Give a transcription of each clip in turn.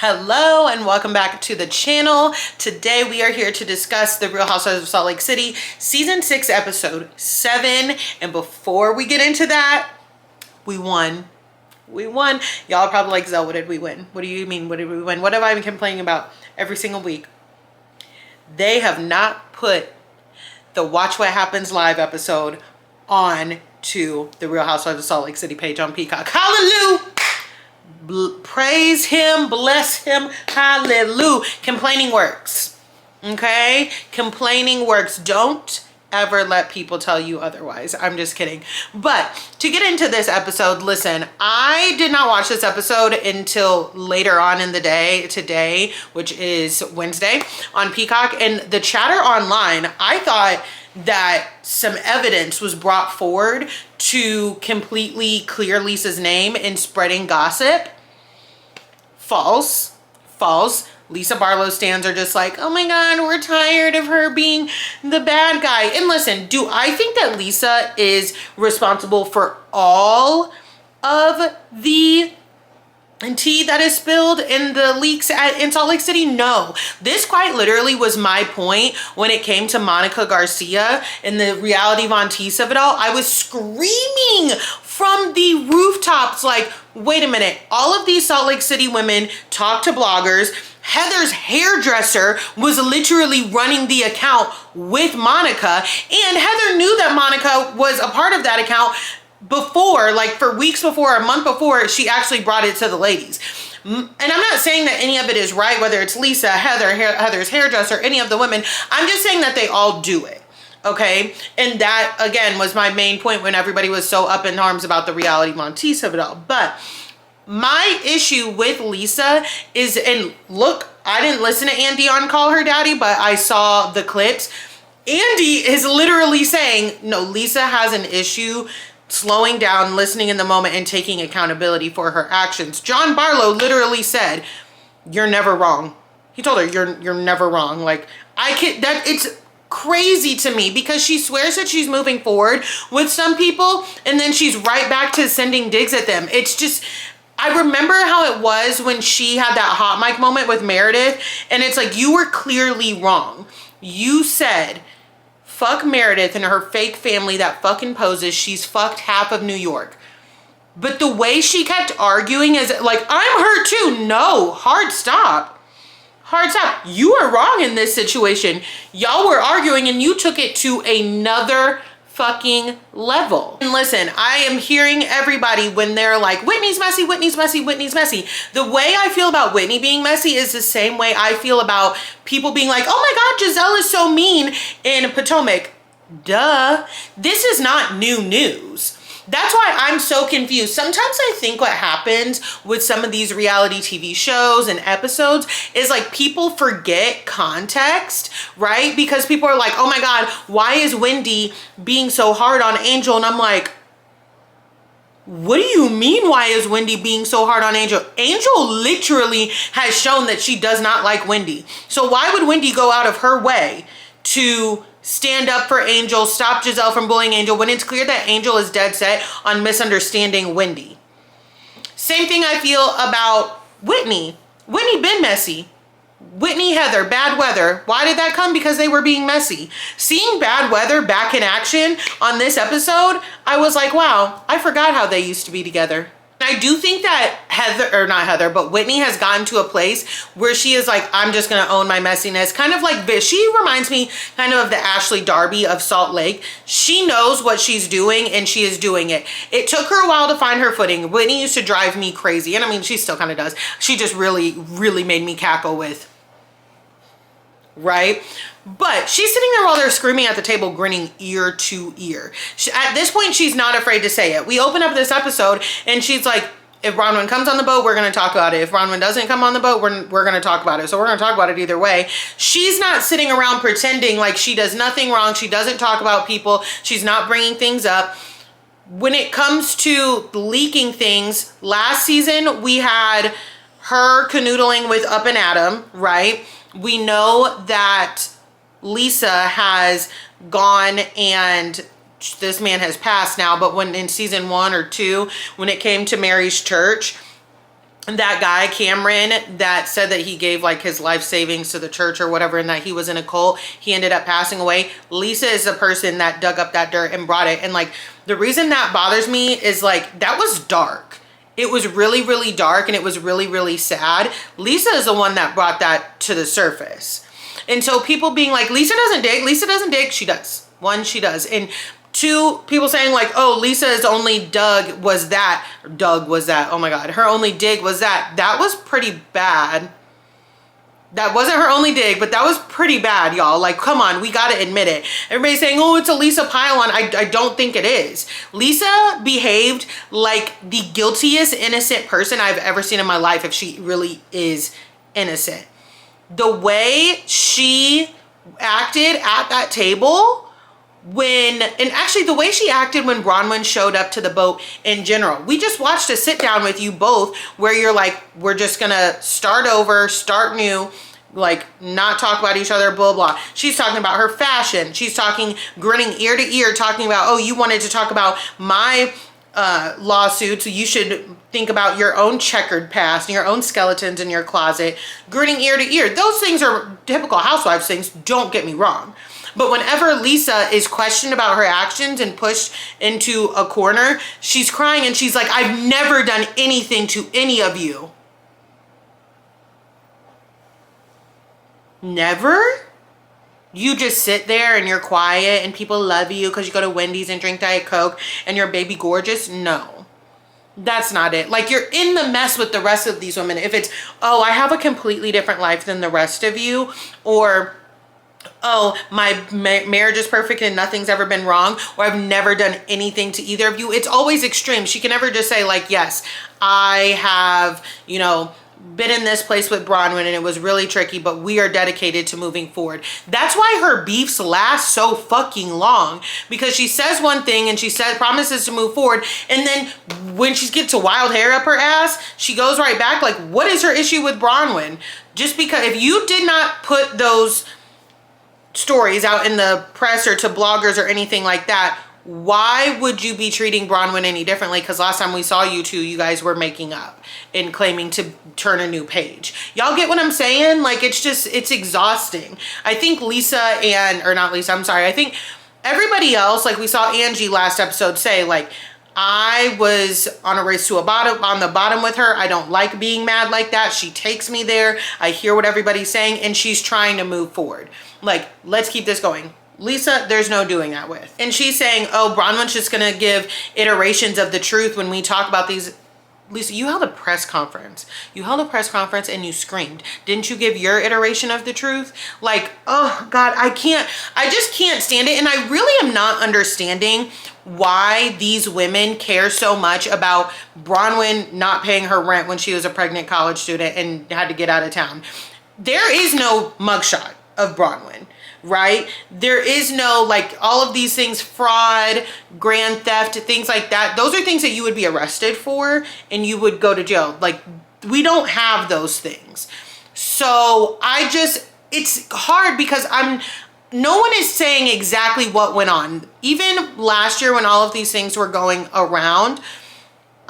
Hello and welcome back to the channel. Today we are here to discuss the Real Housewives of Salt Lake City season 6 episode 7, and before we get into that, we won. Y'all are probably like, Zell, what did we win? What do you mean, what did we win? What have I been complaining about every single week? They have not put the Watch What Happens live episode on to the Real Housewives of Salt Lake City page on Peacock. Hallelujah! Praise him, bless him, hallelujah. Complaining works, okay? Complaining works. Don't ever let people tell you otherwise. I'm just kidding. But to get into this episode, listen, I did not watch this episode until later on in the day, today, which is Wednesday, on Peacock. And the chatter online, I thought that some evidence was brought forward to completely clear Lisa's name in spreading gossip. False. Lisa Barlow stans are just like, oh my God, we're tired of her being the bad guy. And listen, do I think that Lisa is responsible for all of the tea that is spilled in the leaks in Salt Lake City? No. This quite literally was my point when it came to Monica Garcia and the reality Von Teese of it all. I was screaming from the rooftops like, wait a minute, all of these Salt Lake City women talk to bloggers. Heather's hairdresser was literally running the account with Monica, and Heather knew that Monica was a part of that account before, like for weeks before, a month before she actually brought it to the ladies. And I'm not saying that any of it is right, whether it's Lisa, Heather's hairdresser, any of the women. I'm just saying that they all do it. Okay. And that again was my main point when everybody was so up in arms about the reality Von Teese of it all. But my issue with Lisa is, and look, I didn't listen to Andy on Call Her Daddy, but I saw the clips. Andy is literally saying, no, Lisa has an issue slowing down, listening in the moment, and taking accountability for her actions. John Barlow literally said, you're never wrong. He told her, you're never wrong. Like, it's crazy to me because she swears that she's moving forward with some people and then she's right back to sending digs at them. It's just, I remember how it was when she had that hot mic moment with Meredith, and it's like, you were clearly wrong. You said, fuck Meredith and her fake family that fucking poses. She's fucked half of New York. But the way she kept arguing is like, I'm her too. No, hard stop. Hard stop. You were wrong in this situation. Y'all were arguing and you took it to another fucking level. And listen, I am hearing everybody when they're like, Whitney's messy, Whitney's messy, Whitney's messy. The way I feel about Whitney being messy is the same way I feel about people being like, oh my God, Giselle is so mean in Potomac. Duh. This is not new news. That's why I'm so confused. Sometimes I think what happens with some of these reality TV shows and episodes is like people forget context, right? Because people are like, oh my God, why is Wendy being so hard on Angel? And I'm like, what do you mean, why is Wendy being so hard on Angel? Angel literally has shown that she does not like Wendy. So why would Wendy go out of her way to stand up for Angel, stop Giselle from bullying Angel, when it's clear that Angel is dead set on misunderstanding Wendy? Same thing I feel about Whitney. Whitney been messy. Whitney, Heather, bad weather. Why did that come? Because they were being messy. Seeing bad weather back in action on this episode, I was like, wow, I forgot how they used to be together. I do think that Whitney has gotten to a place where she is like, I'm just going to own my messiness. Kind of like this. She reminds me kind of the Ashley Darby of Salt Lake. She knows what she's doing and she is doing it. It took her a while to find her footing. Whitney used to drive me crazy. And I mean, she still kind of does. She just really, really made me cackle with, right? But she's sitting there while they're screaming at the table, grinning ear to ear. At this point, she's not afraid to say it. We open up this episode and she's like, if Bronwyn comes on the boat, we're going to talk about it. If Bronwyn doesn't come on the boat, we're going to talk about it. So we're going to talk about it either way. She's not sitting around pretending like she does nothing wrong. She doesn't talk about people. She's not bringing things up. When it comes to leaking things, last season we had her canoodling with Up and Adam, right? We know that Lisa has gone and this man has passed now, but when in season 1 or 2, when it came to Mary's church, that guy Cameron that said that he gave like his life savings to the church or whatever, and that he was in a cult, he ended up passing away. Lisa is the person that dug up that dirt and brought it. And like, the reason that bothers me is like, that was dark. It was really, really dark, and it was really, really sad. Lisa is the one that brought that to the surface. And so people being like, Lisa doesn't dig. She does. One, she does. And two, people saying like, oh, Lisa's only Doug was that. Oh my God. Her only dig was that. That was pretty bad. That wasn't her only dig, but that was pretty bad, y'all. Like, come on, we gotta admit it. Everybody's saying, oh, it's a Lisa pile-on. I don't think it is. Lisa behaved like the guiltiest innocent person I've ever seen in my life, if she really is innocent. The way she acted at that table and actually the way she acted when Bronwyn showed up to the boat in general. We just watched a sit down with you both where you're like, we're just gonna start over, start new, like not talk about each other, blah, blah. She's talking about her fashion. She's talking, grinning ear to ear, talking about, oh, you wanted to talk about my lawsuits. You should think about your own checkered past and your own skeletons in your closet, grinning ear to ear. Those things are typical housewives things, don't get me wrong. But whenever Lisa is questioned about her actions and pushed into a corner, she's crying and she's like, I've never done anything to any of you. Never? You just sit there and you're quiet and people love you because you go to Wendy's and drink Diet Coke and you're baby gorgeous? No. That's not it. Like, you're in the mess with the rest of these women. If it's, oh, I have a completely different life than the rest of you, or oh, my marriage is perfect and nothing's ever been wrong, or I've never done anything to either of you. It's always extreme. She can never just say like, yes, I have, you know, been in this place with Bronwyn and it was really tricky, but we are dedicated to moving forward. That's why her beefs last so fucking long, because she says one thing and she promises to move forward, and then when she gets a wild hair up her ass, she goes right back. Like, what is her issue with Bronwyn? Just because if you did not put those stories out in the press or to bloggers or anything like that, why would you be treating Bronwyn any differently? Because last time we saw you two, you guys were making up and claiming to turn a new page. Y'all get what I'm saying? Like, it's just, it's exhausting. I think I think everybody else, like we saw Angie last episode say, like, I was on a race to on the bottom with her. I don't like being mad like that. She takes me there. I hear what everybody's saying and she's trying to move forward. Like, let's keep this going. Lisa, there's no doing that with. And she's saying, oh, Bronwyn's just gonna give iterations of the truth when we talk about these. Lisa, you held a press conference. You held a press conference and you screamed. Didn't you give your iteration of the truth? Like, oh God, I just can't stand it. And I really am not understanding why these women care so much about Bronwyn not paying her rent when she was a pregnant college student and had to get out of town. There is no mugshot of Bronwyn, right? There is no, like, all of these things, fraud, grand theft, things like that. Those are things that you would be arrested for and you would go to jail. Like, we don't have those things. So it's hard because no one is saying exactly what went on. Even last year when all of these things were going around,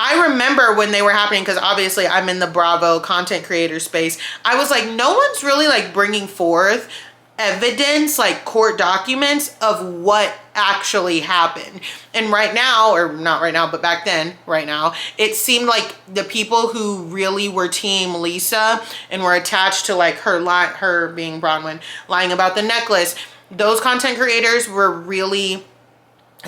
I remember when they were happening, because obviously I'm in the Bravo content creator space. I was like, no one's really like bringing forth evidence, like court documents of what actually happened. And right now, or not right now, but back then, right now, it seemed like the people who really were team Lisa and were attached to like her being Bronwyn, lying about the necklace, those content creators were really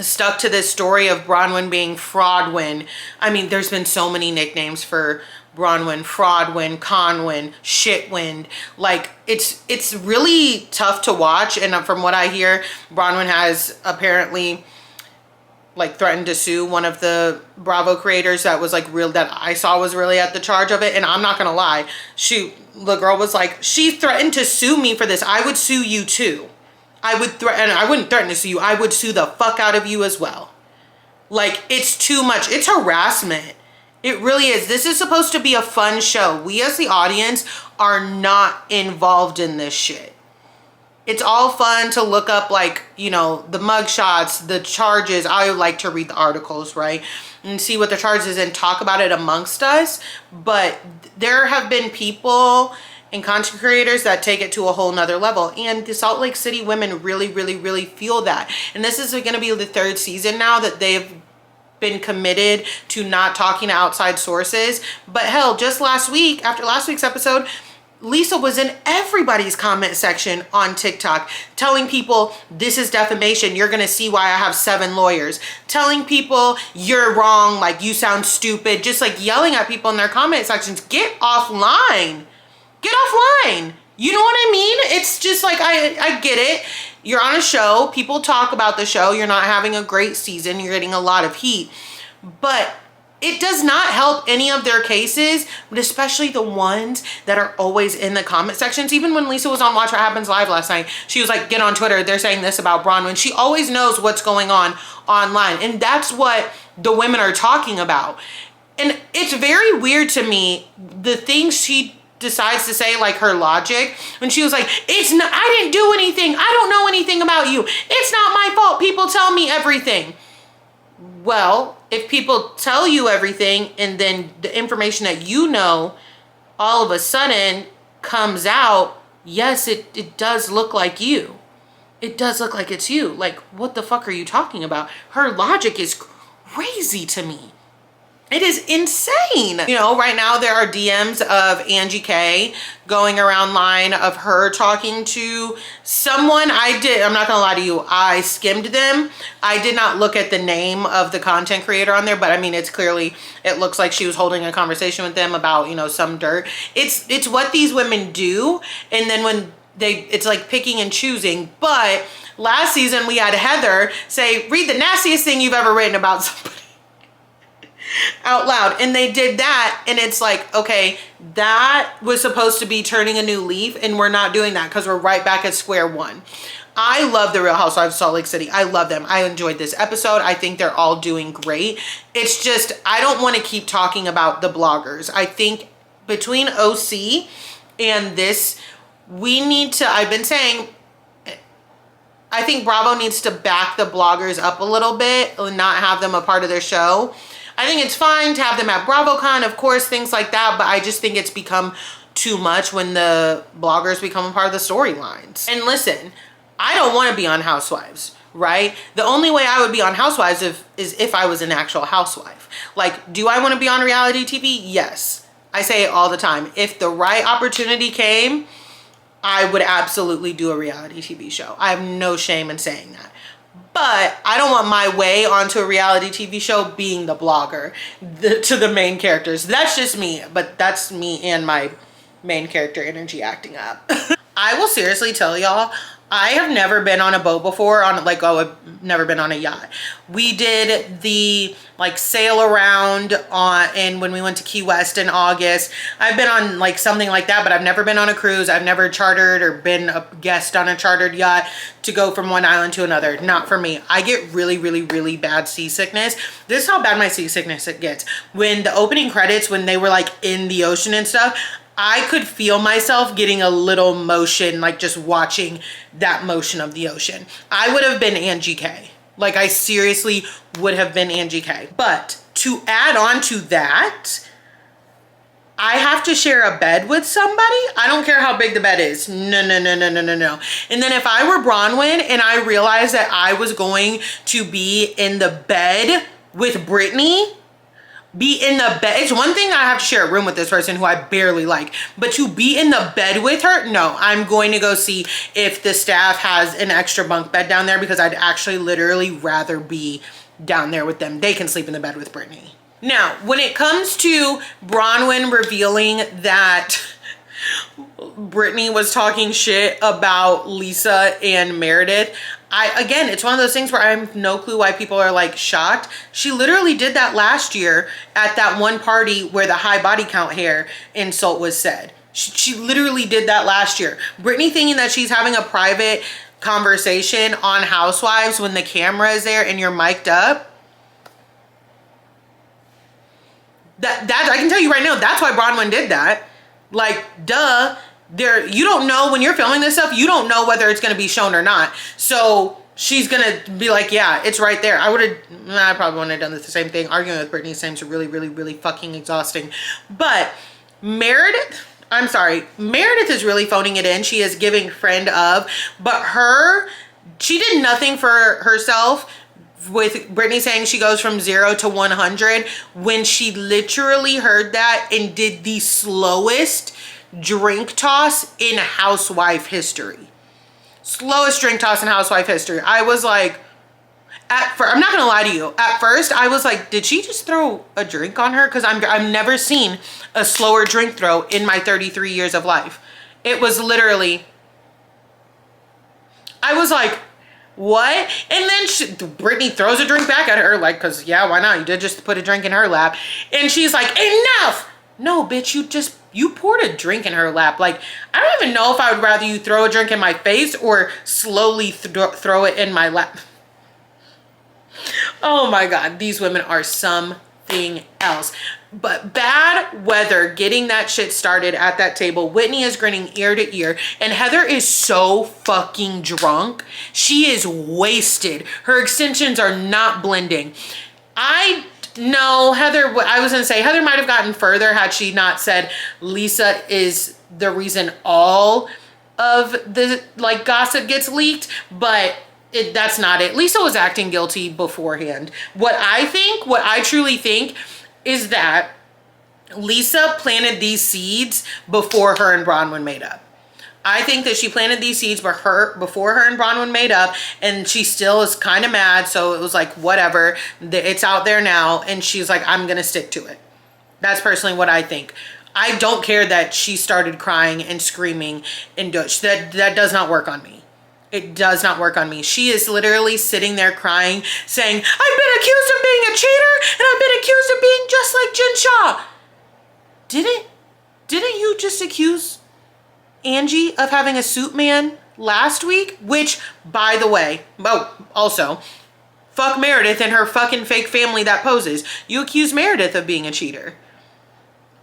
stuck to this story of Bronwyn being Fraudwyn. I mean, there's been so many nicknames for Bronwyn: Fraudwyn, Conwyn, Shitwind. Like, it's really tough to watch. And from what I hear, Bronwyn has apparently like threatened to sue one of the Bravo creators that was like that I saw was really at the charge of it. And I'm not gonna lie, the girl was like, she threatened to sue me for this. I would sue you too. I wouldn't threaten to sue you. I would sue the fuck out of you as well. Like, it's too much. It's harassment. It really is. This is supposed to be a fun show. We as the audience are not involved in this shit. it's all fun to look up, like, you know, the mug shots, the charges. I like to read the articles, right, and see what the charge is and talk about it amongst us. But there have been people and content creators that take it to a whole nother level, and the Salt Lake City women really feel that. And this is going to be the 3rd season now that they've been committed to not talking to outside sources. But hell, just last week, after last week's episode, Lisa was in everybody's comment section on TikTok telling people this is defamation. You're going to see why I have 7 lawyers. Telling people you're wrong, like you sound stupid, just like yelling at people in their comment sections. Get offline. Get offline. You know what I mean? It's just like, I get it. You're on a show. People talk about the show. You're not having a great season. You're getting a lot of heat. But it does not help any of their cases, but especially the ones that are always in the comment sections. Even when Lisa was on Watch What Happens Live last night, she was like, get on Twitter. They're saying this about Bronwyn. She always knows what's going on online. And that's what the women are talking about. And it's very weird to me, the things she decides to say, like her logic, when she was like, it's not, I didn't do anything. I don't know anything about you. It's not my fault. People tell me everything. Well, if people tell you everything and then the information that you know all of a sudden comes out, yes, it does look like you. It does look like it's you. Like, what the fuck are you talking about? Her logic is crazy to me. It is insane. You know, right now there are DMs of Angie K going around line of her talking to someone. I'm not gonna lie to you, I skimmed them. I did not look at the name of the content creator on there, but I mean, it looks like she was holding a conversation with them about, you know, some dirt. It's what these women do. And then when it's like picking and choosing. But last season we had Heather say, read the nastiest thing you've ever written about somebody out loud, and they did that, and it's like, okay, that was supposed to be turning a new leaf, and we're not doing that because we're right back at square one. I love the Real Housewives of Salt Lake City. I love them. I enjoyed this episode. I think they're all doing great. It's just, I don't want to keep talking about the bloggers. I think between OC and this, we need to, I've been saying, I think Bravo needs to back the bloggers up a little bit and not have them a part of their show. I think it's fine to have them at BravoCon, of course, things like that, but I just think it's become too much when the bloggers become a part of the storylines. And listen, I don't want to be on Housewives, right? The only way I would be on Housewives is if I was an actual housewife. Like, do I want to be on reality TV? Yes. I say it all the time. If the right opportunity came, I would absolutely do a reality TV show. I have no shame in saying that. But I don't want my way onto a reality TV show being the blogger to the main characters. That's just me, but that's me and my main character energy acting up. I will seriously tell y'all, I have never been on a boat before, I've never been on a yacht. We did the like sail around and when we went to Key West in August. I've been on like something like that, but I've never been on a cruise. I've never chartered or been a guest on a chartered yacht to go from one island to another. Not for me. I get really bad seasickness. This is how bad my seasickness it gets. When the opening credits, when they were like in the ocean and stuff, I could feel myself getting a little motion, like just watching that motion of the ocean. I would have been Angie K. Like, I seriously would have been Angie K. But to add on to that, I have to share a bed with somebody. I don't care how big the bed is. No. And then if I were Bronwyn and I realized that I was going to be in the bed with Whitney, it's one thing that I have to share a room with this person who I barely like, but to be in the bed with her, no. I'm going to go see if the staff has an extra bunk bed down there, because I'd actually literally rather be down there with them. They can sleep in the bed with Brittany. Now, when it comes to Bronwyn revealing that Brittany was talking shit about Lisa and Meredith, again, it's one of those things where I have no clue why people are like shocked. She literally did that last year at that one party where the high body count hair insult was said. She literally did that last year. Brittany thinking that she's having a private conversation on Housewives when the camera is there and you're mic'd up. That I can tell you right now, that's why Bronwyn did that. Like, duh. you don't know when you're filming this stuff, you don't know whether it's going to be shown or not. So she's going to be like, yeah, it's right there. I probably wouldn't have done the same thing. Arguing with Brittany seems really, really, really fucking exhausting. But Meredith is really phoning it in. She is giving friend of, but she did nothing for herself with Brittany saying she goes from 0 to 100 when she literally heard that and did the slowest drink toss in housewife history. Slowest drink toss in housewife history. I was like, I'm not gonna lie to you. At first, I was like, did she just throw a drink on her? Because I've never seen a slower drink throw in my 33 years of life. It was literally, I was like, what? And then Brittany throws a drink back at her, like, because yeah, why not? You did just put a drink in her lap. And she's like, enough. No, bitch, you poured a drink in her lap. Like, I don't even know if I would rather you throw a drink in my face or slowly throw it in my lap. Oh my God, these women are something else. But bad weather getting that shit started at that table. Whitney is grinning ear to ear, and Heather is so fucking drunk. She is wasted. Her extensions are not blending. No, Heather, I was gonna say Heather might have gotten further had she not said Lisa is the reason all of the like gossip gets leaked, but that's not it. Lisa was acting guilty beforehand. What I truly think is that Lisa planted these seeds before her and Bronwyn made up. I think that she planted these seeds before her and Bronwyn made up, and she still is kind of mad. So it was like, whatever, it's out there now. And she's like, I'm going to stick to it. That's personally what I think. I don't care that she started crying and screaming and that does not work on me. It does not work on me. She is literally sitting there crying, saying, I've been accused of being a cheater, and I've been accused of being just like Jen Shah. Didn't you just accuse Angie of having a suit man last week? Which, by the way, also, fuck Meredith and her fucking fake family that poses. You accused Meredith of being a cheater.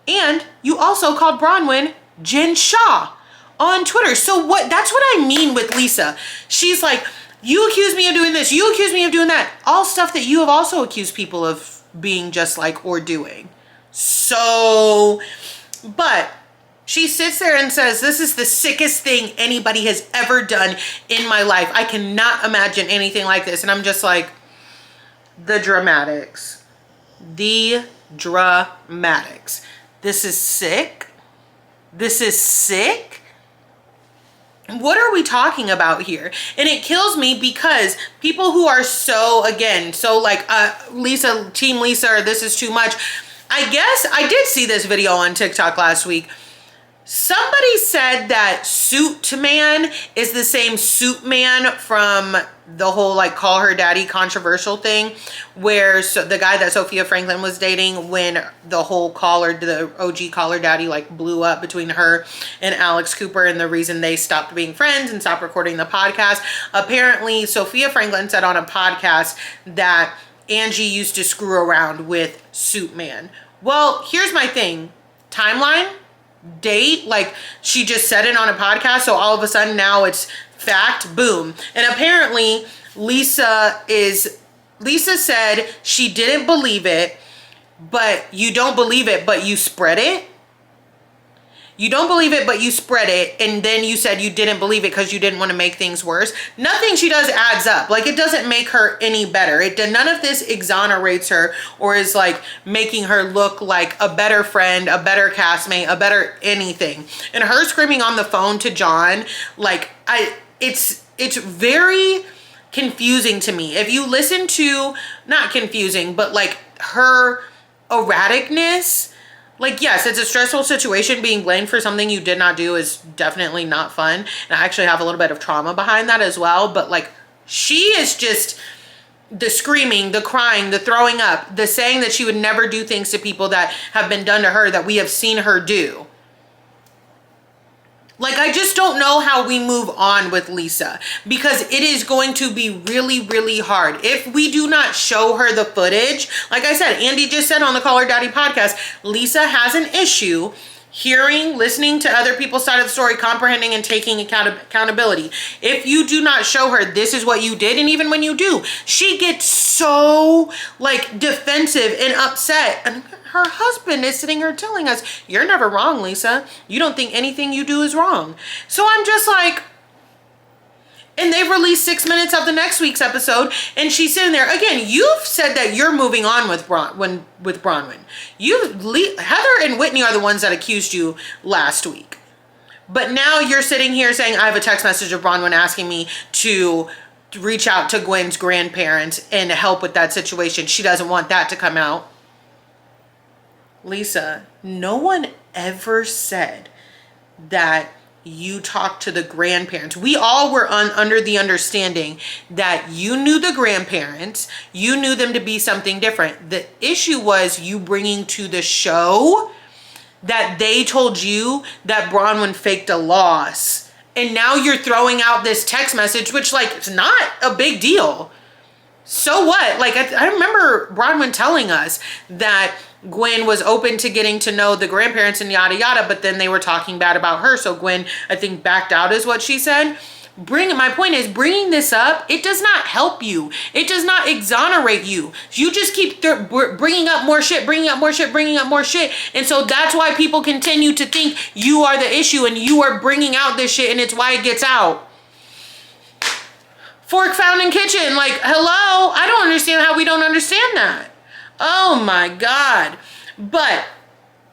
And you also called Bronwyn Jen Shah on Twitter. So that's what I mean with Lisa. She's like, you accuse me of doing this, you accuse me of doing that. All stuff that you have also accused people of being just like or doing. So, but she sits there and says, this is the sickest thing anybody has ever done in my life. I cannot imagine anything like this. And I'm just like, the dramatics. The dramatics. This is sick. This is sick. What are we talking about here? And it kills me because people who are so like Lisa, team Lisa, or this is too much. I guess I did see this video on TikTok last week. Somebody said that Suit Man is the same Suit Man from the whole like call her daddy controversial thing, where the guy that Sophia Franklin was dating when the whole the OG caller daddy like blew up between her and Alex Cooper, and the reason they stopped being friends and stopped recording the podcast. Apparently Sophia Franklin said on a podcast that Angie used to screw around with Suit Man. Well, here's my thing. Timeline, date, like she just said it on a podcast, so all of a sudden now it's fact, boom. And apparently Lisa said she didn't believe it, but you don't believe it, but you spread it. You don't believe it, but you spread it. And then you said you didn't believe it because you didn't want to make things worse. Nothing she does adds up. Like, it doesn't make her any better. None of this exonerates her or is like making her look like a better friend, a better castmate, a better anything. And her screaming on the phone to John, like, it's very confusing to me. If you listen to, not confusing, but like her erraticness, like, yes, it's a stressful situation. Being blamed for something you did not do is definitely not fun. And I actually have a little bit of trauma behind that as well. But like, she is just the screaming, the crying, the throwing up, the saying that she would never do things to people that have been done to her that we have seen her do. Like, I just don't know how we move on with Lisa, because it is going to be really, really hard. If we do not show her the footage, like I said, Andy just said on the Call Her Daddy podcast, Lisa has an issue hearing, listening to other people's side of the story, comprehending and taking accountability. If you do not show her this is what you did, and even when you do, she gets so like defensive and upset. And her husband is sitting here telling us, you're never wrong, Lisa. You don't think anything you do is wrong. So I'm just like, and they've released 6 minutes of the next week's episode, and she's sitting there again. You've said that you're moving on with Bronwyn. Heather and Whitney are the ones that accused you last week, but now you're sitting here saying, I have a text message of Bronwyn asking me to reach out to Gwen's grandparents and help with that situation. She doesn't want that to come out. Lisa, no one ever said that you talked to the grandparents. We all were under the understanding that you knew the grandparents, you knew them to be something different. The issue was you bringing to the show that they told you that Bronwyn faked a loss. And now you're throwing out this text message, which like, it's not a big deal. So what? Like, I remember Bronwyn telling us that Gwen was open to getting to know the grandparents and yada yada, but then they were talking bad about her. So Gwen, I think, backed out is what she said. My point is, bringing this up, it does not help you. It does not exonerate you. You just keep bringing up more shit, bringing up more shit, bringing up more shit. And so that's why people continue to think you are the issue and you are bringing out this shit, and it's why it gets out. Fork found in kitchen. Like, hello? I don't understand how we don't understand that. Oh my God. But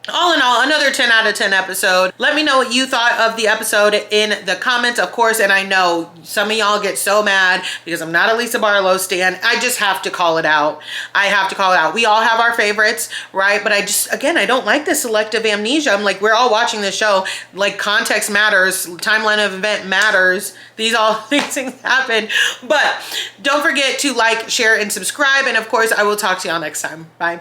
all in all, another 10 out of 10 episode. Let me know what you thought of the episode in the comments, of course. And I know some of y'all get so mad because I'm not a Lisa Barlow stan. I just have to call it out. I have to call it out. We all have our favorites, right? But I don't like this selective amnesia. I'm like, we're all watching this show. Like, context matters. Timeline of event matters. These things happen. But don't forget to like, share, and subscribe. And of course, I will talk to y'all next time. Bye.